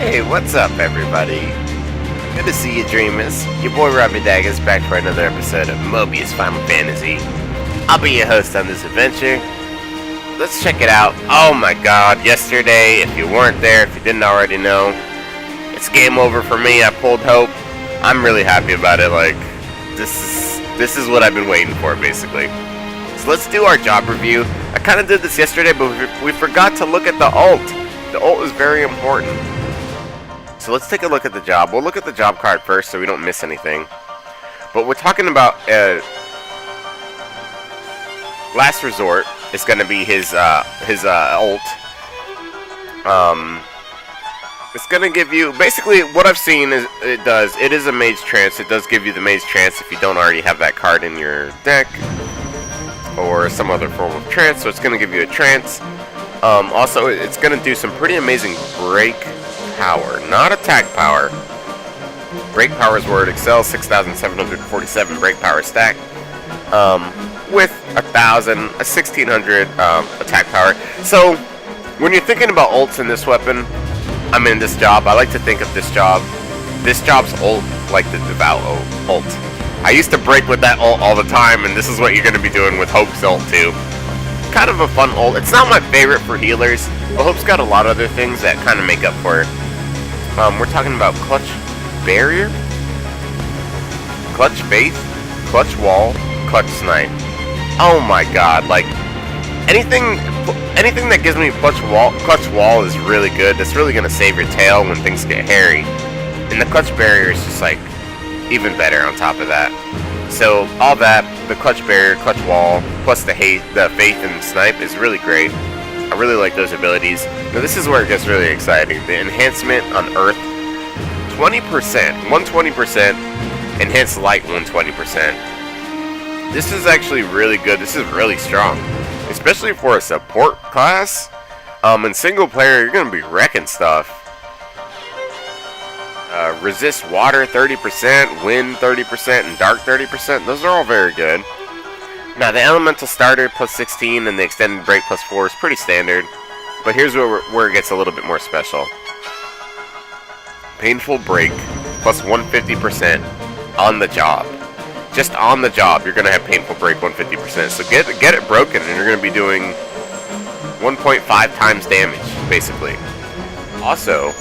Hey, what's up, everybody? Good to see you, dreamers. Your boy Robbie Daggers back for another episode of Mobius Final Fantasy. I'll be your host on this adventure. Let's check it out. Oh my god, yesterday, if you weren't there, if you didn't already know, it's game over for me. I pulled Hope. I'm really happy about it. Like, this is what I've been waiting for, basically. So let's do our job review. I kind of did this yesterday, but we forgot to look at the ult. The ult is very important. So let's take a look at the job. We'll look at the job card first so we don't miss anything. But we're talking about Last Resort is going to be his ult. It's going to give you, basically what I've seen is it is a Mage Trance. It does give you the Mage Trance if you don't already have that card in your deck or some other form of trance. So it's going to give you a trance. Also, it's going to do some pretty amazing break power, not attack power. Break power is where it excels. 6,747 break power stack, with 1,600 attack power. So when you're thinking about ults in this weapon, this job, I like to think of this job's ult like the Devout ult. I used to break with that ult all the time, and this is what you're going to be doing with Hope's ult too. Kind of a fun ult. It's not my favorite for healers, but Hope's got a lot of other things that kind of make up for it. We're talking about Clutch Barrier, Clutch Faith, Clutch Wall, Clutch Snipe. Oh my god, like, anything that gives me Clutch Wall is really good. That's really going to save your tail when things get hairy. And the Clutch Barrier is just, like, even better on top of that. So, all that, the Clutch Barrier, Clutch Wall, plus the Faith and Snipe is really great. I really like those abilities. Now this is where it gets really exciting. The enhancement on Earth, 20%, 120%, enhanced light 120%. This is actually really good. This is really strong, especially for a support class. In single player, you're gonna be wrecking stuff. Resist water 30%, wind 30%, and dark 30%. Those are all very good. Now, the Elemental Starter plus 16 and the Extended Break plus 4 is pretty standard, but here's where it gets a little bit more special. Painful Break plus 150% on the job. Just on the job, you're going to have Painful Break 150%. So get it broken, and you're going to be doing 1.5 times damage, basically. Also,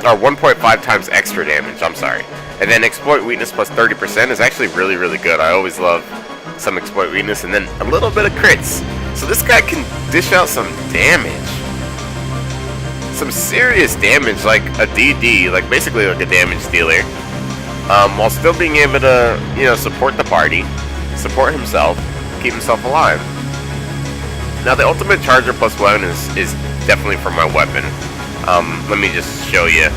or 1.5 times extra damage, I'm sorry. And then Exploit Weakness plus 30% is actually really, really good. I always love some Exploit Weakness, and then a little bit of crits. So this guy can dish out some damage. Some serious damage, like a DD, like basically like a damage dealer. While still being able to, support the party, support himself, keep himself alive. Now the Ultimate Charger plus 1 is definitely for my weapon. Let me just show you.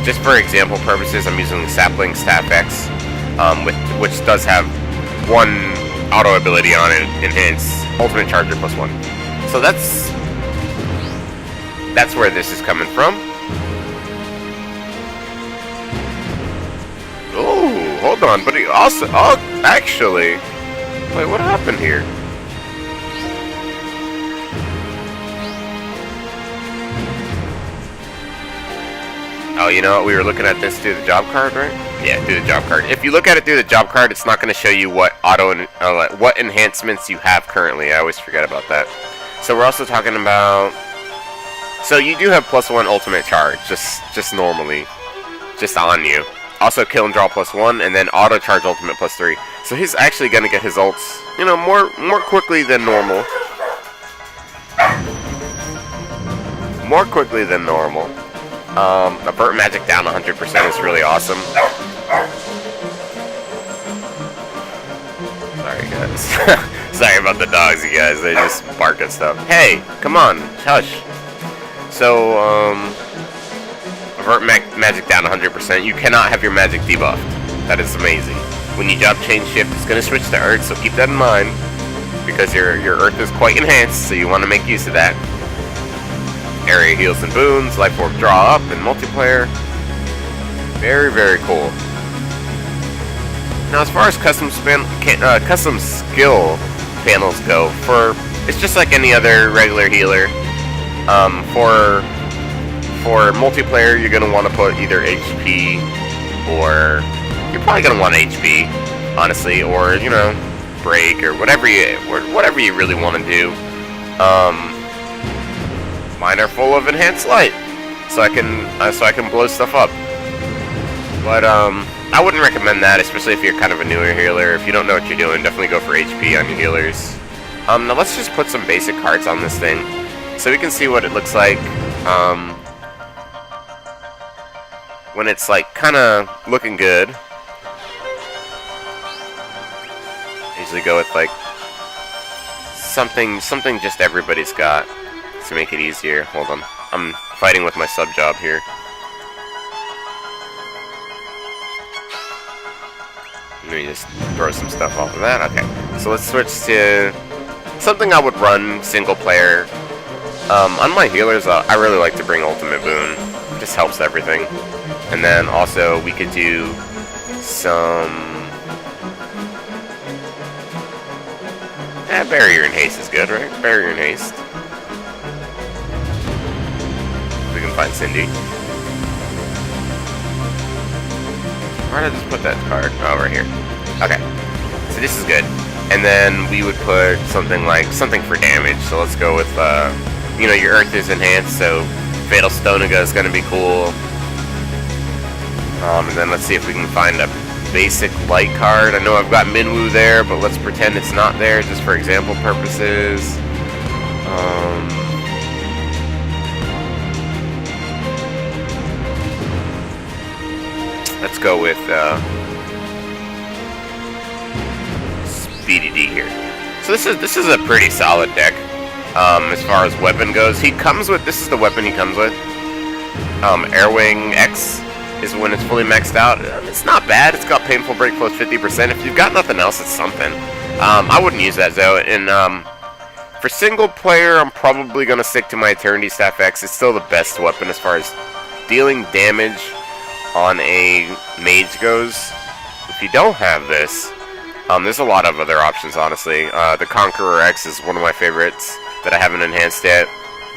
Just for example purposes, I'm using Sapling Staff X, which does have one auto ability on it, enhance Ultimate Charger plus 1. So that's where this is coming from. Oh, hold on, but he also, actually, wait, what happened here? Oh, you know what? We were looking at this through the job card, right? Yeah, through the job card. If you look at it through the job card, it's not going to show you what what enhancements you have currently. I always forget about that. So we're also talking about. So you do have plus 1 ultimate charge, just normally, just on you. Also kill and draw plus 1, and then auto charge ultimate plus 3. So he's actually going to get his ults, more quickly than normal. More quickly than normal. Avert magic down 100% is really awesome. Sorry, guys. Sorry about the dogs, you guys. They just bark at stuff. Hey, come on, hush. So, avert magic down 100%. You cannot have your magic debuffed. That is amazing. When you job change shift, it's going to switch to Earth, so keep that in mind, because your Earth is quite enhanced, so you want to make use of that. Area heals and boons, life orb draw up, and multiplayer. Very, very cool. Now, as far as custom skill panels go, it's just like any other regular healer. For for multiplayer, you're gonna want to put either HP or you're probably gonna want HP, honestly, or you know, break or whatever you really want to do. Mine are full of enhanced light, so I can blow stuff up. But I wouldn't recommend that, especially if you're kind of a newer healer. If you don't know what you're doing, definitely go for HP on your healers. Now let's just put some basic cards on this thing, so we can see what it looks like when it's like kind of looking good. Usually go with like something just everybody's got to make it easier. Hold on, I'm fighting with my sub job here. Let me just throw some stuff off of that. Okay, so let's switch to something I would run single player. On my healers, I really like to bring Ultimate Boon. It just helps everything. And then also we could do some... Barrier and Haste is good, right? Barrier and Haste. We can find Cindy. Where did I just put that card? Oh, right here. Okay. So this is good. And then we would put something for damage. So let's go with, you know, your Earth is enhanced, so Fatal Stonica is going to be cool. And then let's see if we can find a basic light card. I know I've got Minwoo there, but let's pretend it's not there, just for example purposes. Let's go with Speedy D here. So this is a pretty solid deck as far as weapon goes. He comes with, this is the weapon he comes with. Airwing X is when it's fully maxed out. It's not bad. It's got Painful Break plus 50%. If you've got nothing else, it's something. I wouldn't use that though. And for single player, I'm probably gonna stick to my Eternity Staff X. It's still the best weapon as far as dealing damage on a mage goes. If you don't have this, there's a lot of other options, honestly. The Conqueror X is one of my favorites that I haven't enhanced yet.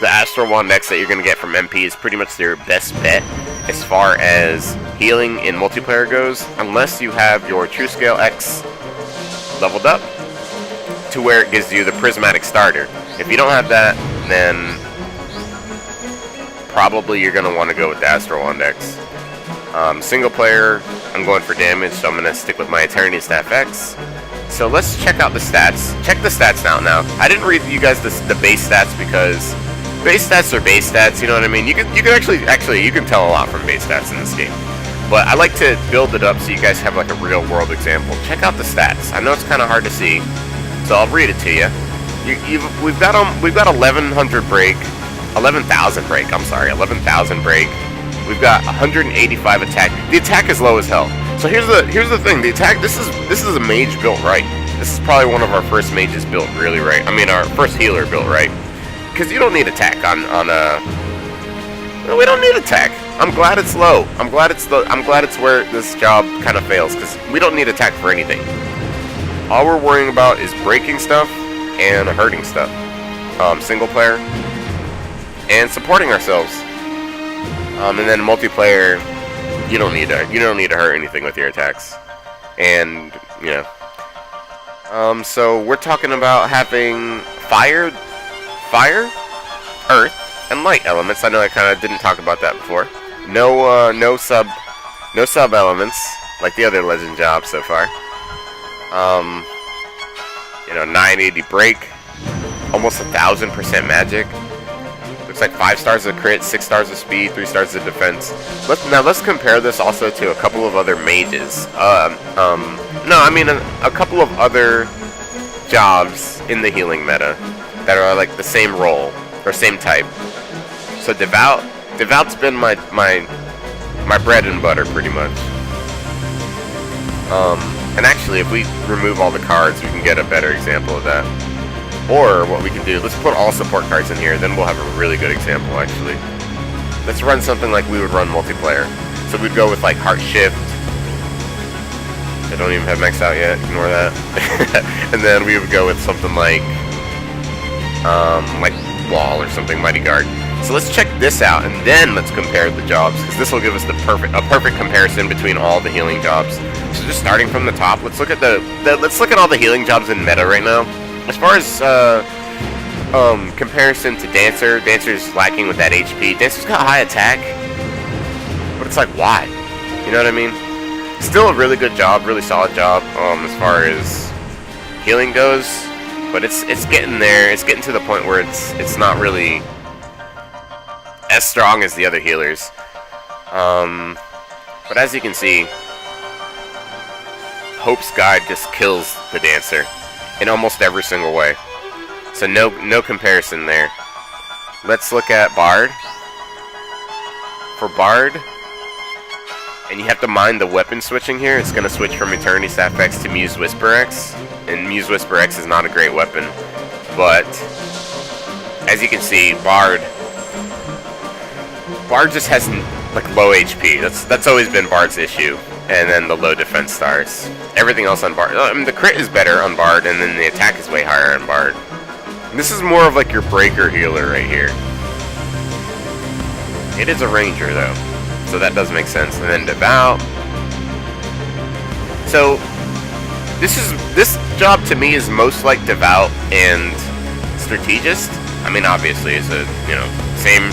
The Astral Wand X that you're going to get from MP is pretty much their best bet as far as healing in multiplayer goes, unless you have your True Scale X leveled up to where it gives you the Prismatic Starter. If you don't have that, then probably you're going to want to go with the Astral Wand X. Single player, I'm going for damage, so I'm going to stick with my Eternity Staff X. So let's check out the stats. Check the stats out now. I didn't read you guys the base stats because base stats are base stats, you know what I mean? You can actually you can tell a lot from base stats in this game. But I like to build it up so you guys have like a real world example. Check out the stats. I know it's kind of hard to see, so I'll read it to you. We've got 1100 break, 11,000 break. I'm sorry, 11,000 break. We've got 185 attack. The attack is low as hell. So here's the thing. The attack. This is a mage built right. This is probably one of our first mages built really right. I mean, our first healer built right. Because you don't need attack on we don't need attack. I'm glad it's low. I'm glad it's where this job kind of fails, because we don't need attack for anything. All we're worrying about is breaking stuff and hurting stuff. Single player and supporting ourselves. And then multiplayer, you don't need to hurt anything with your attacks. And you know. So we're talking about having fire, earth, and light elements. I know I kind of didn't talk about that before. No sub elements like the other legend jobs so far. 980 break, almost 1000% magic. Looks like 5 stars of crit, 6 stars of speed, 3 stars of defense. Let's compare this also to a couple of other mages. A couple of other jobs in the healing meta that are like the same role or same type. So Devout's been my bread and butter pretty much. And actually, if we remove all the cards, we can get a better example of that. Or what we can do, let's put all support cards in here, then we'll have a really good example actually. Let's run something like we would run multiplayer. So we'd go with like Heart Shift. I don't even have maxed out yet, ignore that. And then we would go with something like Wall or something, Mighty Guard. So let's check this out, and then let's compare the jobs, because this will give us a perfect comparison between all the healing jobs. So just starting from the top, let's look at let's look at all the healing jobs in meta right now. As far as comparison to Dancer, Dancer's lacking with that HP. Dancer's got high attack, but it's like, why? You know what I mean? Still a really good job, really solid job as far as healing goes, but it's getting there. It's getting to the point where it's not really as strong as the other healers. But as you can see, Hope's Guide just kills the Dancer in almost every single way. So no comparison there. Let's look at Bard. For Bard, and you have to mind the weapon switching here. It's going to switch from Eternity Staff X to Muse Whisper X. And Muse Whisper X is not a great weapon. But, as you can see, Bard just has like low HP. That's always been Bard's issue. And then the low defense stars. Everything else on Bard, I mean, the crit is better on Bard, and then the attack is way higher on Bard. And this is more of like your breaker healer right here. It is a ranger though, so that does make sense. And then Devout. So this job to me is most like Devout and Strategist. I mean, obviously it's a same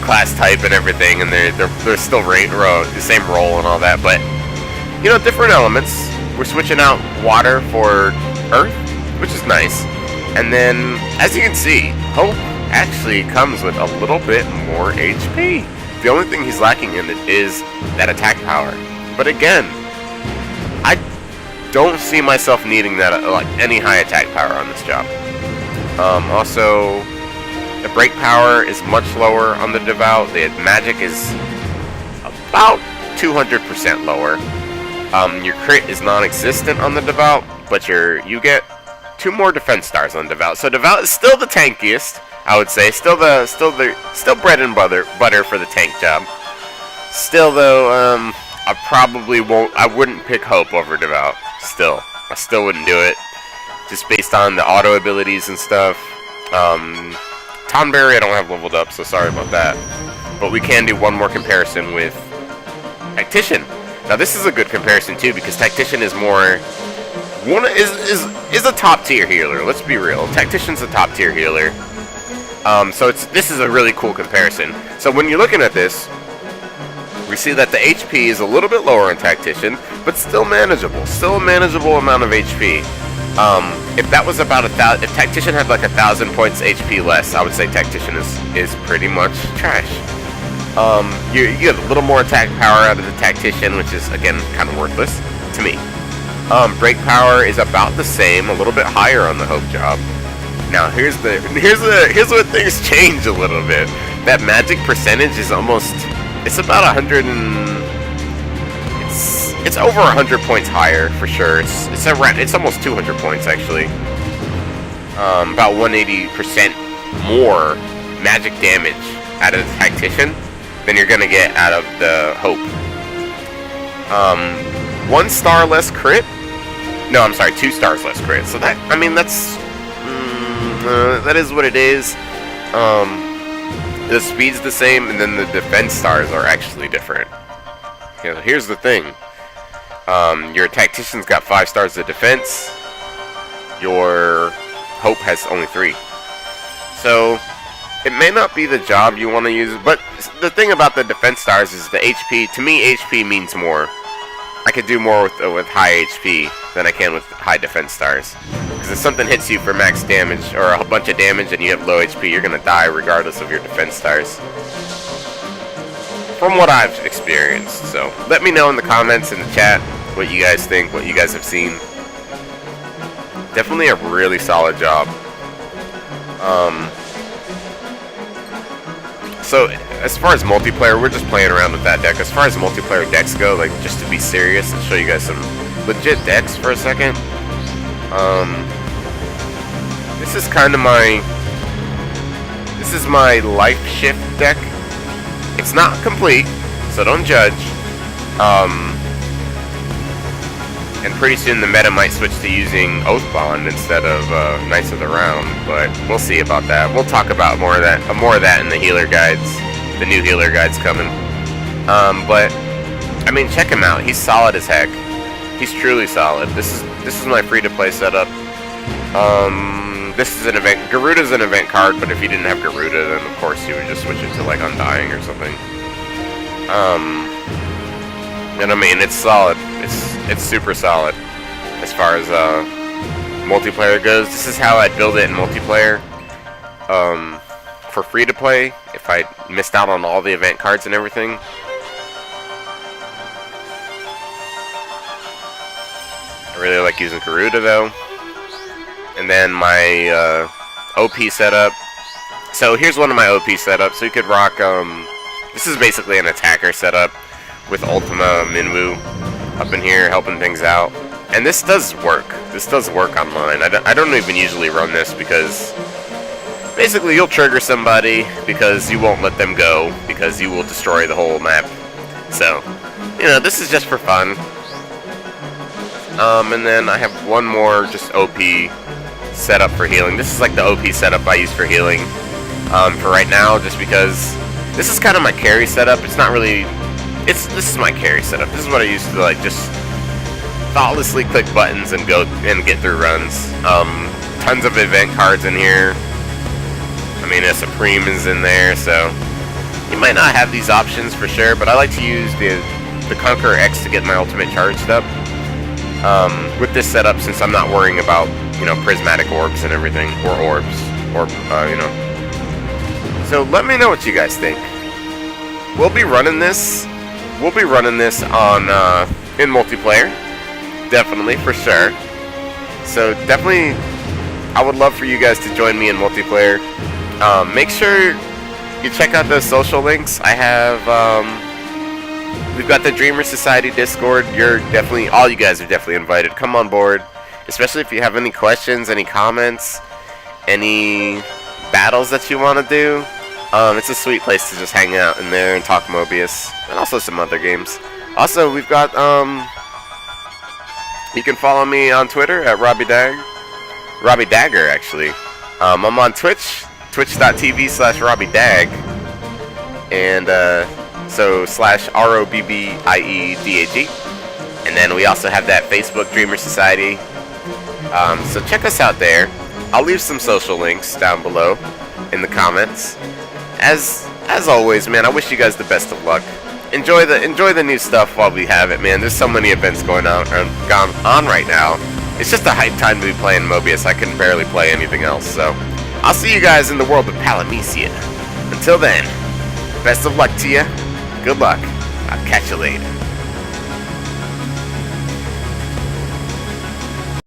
class type and everything, and they're still the same role and all that, but different elements. We're switching out water for earth, which is nice. And then, as you can see, Hope actually comes with a little bit more HP. The only thing he's lacking in it is that attack power. But again, I don't see myself needing that like any high attack power on this job. Also, the break power is much lower on the Devout. The magic is about 200% lower. Your crit is non-existent on the Devout, but you get 2 more defense stars on Devout. So Devout is still the tankiest, I would say. Still bread and butter for the tank job. Still though, I wouldn't pick Hope over Devout. I still wouldn't do it, just based on the auto abilities and stuff. Tonberry I don't have leveled up, so sorry about that. But we can do one more comparison with Tactician. Now this is a good comparison too, because Tactician is is a top tier healer. Let's be real. Tactician's a top tier healer. So this is a really cool comparison. So when you're looking at this, we see that the HP is a little bit lower in Tactician, but still manageable. Still a manageable amount of HP. If that was about if Tactician had like 1,000 points HP less, I would say Tactician is pretty much trash. You get a little more attack power out of the Tactician, which is again kind of worthless to me. Break power is about the same, a little bit higher on the Hope job. Now here's where things change a little bit. That magic percentage is it's about 100 it's over 100 points higher for sure. It's almost 200 points actually. About 180% more magic damage out of the Tactician than you're gonna get out of the Hope. 1 star less crit. No, I'm sorry, 2 stars less crit. So that is what it is. The speed's the same, and then the defense stars are actually different. Here's the thing. Your Tactician's got 5 stars of defense. Your Hope has only 3. So it may not be the job you want to use, but the thing about the defense stars is the HP. To me, HP means more. I could do more with high HP than I can with high defense stars. Because if something hits you for max damage or a bunch of damage and you have low HP, you're gonna die regardless of your defense stars. From what I've experienced. So let me know in the comments in the chat what you guys think, what you guys have seen. Definitely a really solid job. So as far as multiplayer, we're just playing around with that deck. As far as multiplayer decks go, like just to be serious and show you guys some legit decks for a second. This is kind of my life shift deck. It's not complete, so don't judge. And pretty soon the meta might switch to using Oathbond instead of Knights of the Round, but we'll see about that. We'll talk about more of that in the healer guides, the new healer guides coming. But I mean, check him out. He's solid as heck. He's truly solid. This is my free-to-play setup. This is an event. Garuda's an event card, but if you didn't have Garuda, then of course you would just switch it to like Undying or something. And I mean, it's solid. It's super solid as far as multiplayer goes. This is how I'd build it in multiplayer. For free to play, if I missed out on all the event cards and everything. I really like using Garuda though. And then my OP setup. So here's one of my OP setups. So you could rock. This is basically an attacker setup with Ultima Minwu up in here helping things out. And this does work. This does work online. I don't even usually run this because basically you'll trigger somebody because you won't let them go because you will destroy the whole map. So, you know, this is just for fun. And then I have one more just OP setup for healing. This is like the OP setup I use for healing for right now, just because this is kind of my carry setup. It's not really... This is my carry setup. This is what I used to like just thoughtlessly click buttons and go and get through runs. Tons of event cards in here. I mean, a Supreme is in there, so you might not have these options for sure, but I like to use the Conqueror X to get my ultimate charged up. With this setup, since I'm not worrying about, you know, prismatic orbs and everything, or orbs, or you know. So let me know what you guys think. We'll be running this on in multiplayer, definitely, for sure. So definitely, I would love for you guys to join me in multiplayer. Make sure you check out those social links. I have, we've got the Dreamer Society Discord. All you guys are definitely invited. Come on board, especially if you have any questions, any comments, any battles that you want to do. It's a sweet place to just hang out in there and talk Mobius, and also some other games. Also, we've got, you can follow me on Twitter at Robbie Dagger, actually. I'm on Twitch, twitch.tv/RobbieDag, and, so /ROBBIEDAG. And then we also have that Facebook Dreamer Society. So check us out there. I'll leave some social links down below in the comments. As always, man, I wish you guys the best of luck. Enjoy the new stuff while we have it, man. There's so many events going on right now. It's just a hype time to be playing Mobius. I can barely play anything else. So I'll see you guys in the world of Palamecia. Until then, best of luck to you. Good luck. I'll catch you later.